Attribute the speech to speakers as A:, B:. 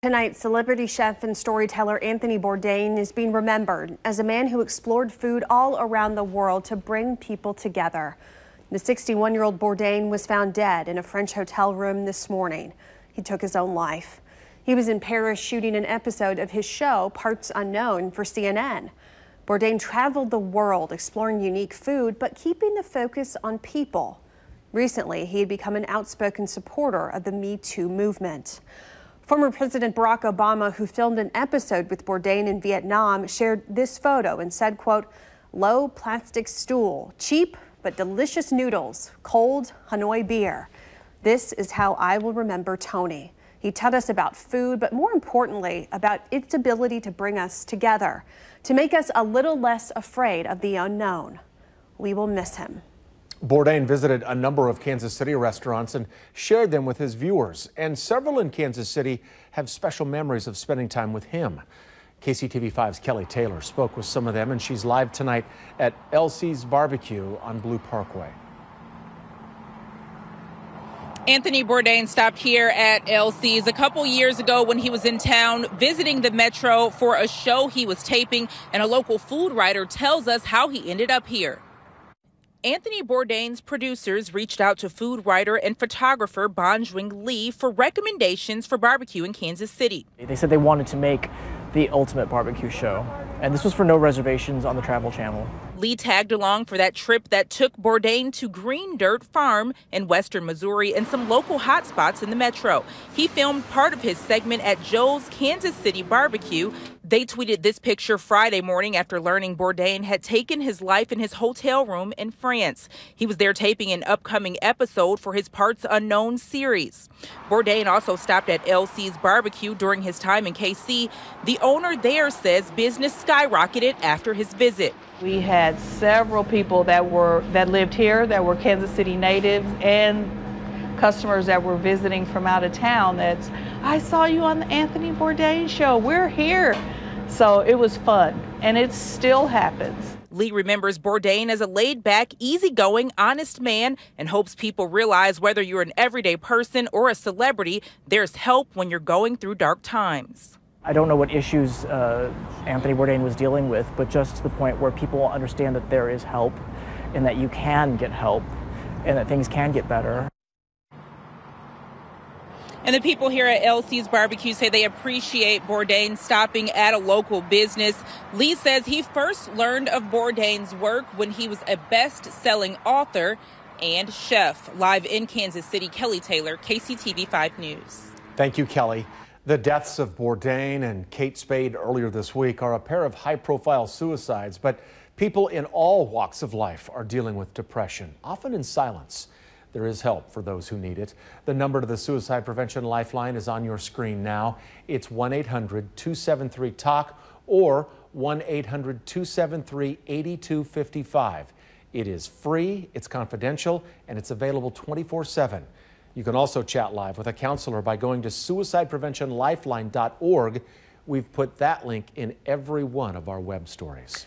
A: Tonight, celebrity chef and storyteller Anthony Bourdain is being remembered as a man who explored food all around the world to bring people together. The 61-year-old Bourdain was found dead in a French hotel room this morning. He took his own life. He was in Paris shooting an episode of his show, Parts Unknown, for CNN. Bourdain traveled the world exploring unique food, but keeping the focus on people. Recently, he had become an outspoken supporter of the Me Too movement. Former President Barack Obama, who filmed an episode with Bourdain in Vietnam, shared this photo and said, quote, "Low plastic stool, cheap but delicious noodles, cold Hanoi beer. This is how I will remember Tony." He taught us about food, but more importantly, about its ability to bring us together, to make us a little less afraid of the unknown. We will miss him.
B: Bourdain visited a number of Kansas City restaurants and shared them with his viewers. And several in Kansas City have special memories of spending time with him. KCTV5's Kelly Taylor spoke with some of them, and she's live tonight at Elsie's Barbecue on Blue Parkway.
C: Anthony Bourdain stopped here at Elsie's a couple years ago when he was in town visiting the Metro for a show he was taping, and a local food writer tells us how he ended up here. Anthony Bourdain's producers reached out to food writer and photographer Bonjwing Lee for recommendations for barbecue in Kansas City.
D: They said they wanted to make the ultimate barbecue show, and this was for no reservations on the Travel Channel.
C: Lee tagged along for that trip that took Bourdain to Green Dirt Farm in western Missouri and some local hotspots in the Metro. He filmed part of his segment at Joe's Kansas City Barbecue. They tweeted this picture Friday morning after learning Bourdain had taken his life in his hotel room in France. He was there taping an upcoming episode for his Parts Unknown series. Bourdain also stopped at Elsie's Barbecue during his time in KC. The owner there says business skyrocketed after his visit.
E: We had several people that lived here, that were Kansas City natives, and customers that were visiting from out of town that's, "I saw you on the Anthony Bourdain show, we're here." So it was fun, and it still happens.
C: Lee remembers Bourdain as a laid-back, easygoing, honest man and hopes people realize whether you're an everyday person or a celebrity, there's help when you're going through dark times.
D: I don't know what issues Anthony Bourdain was dealing with, but just to the point where people understand that there is help and that you can get help and that things can get better.
C: And the people here at Elsie's Barbecue say they appreciate Bourdain stopping at a local business. Lee says he first learned of Bourdain's work when he was a best-selling author and chef. Live in Kansas City, Kelly Taylor, KCTV5 News.
B: Thank you, Kelly. The deaths of Bourdain and Kate Spade earlier this week are a pair of high-profile suicides, but people in all walks of life are dealing with depression, often in silence. There is help for those who need it. The number to the Suicide Prevention Lifeline is on your screen now. It's 1-800-273-TALK or 1-800-273-8255. It is free, it's confidential, and it's available 24/7. You can also chat live with a counselor by going to suicidepreventionlifeline.org. We've put that link in every one of our web stories.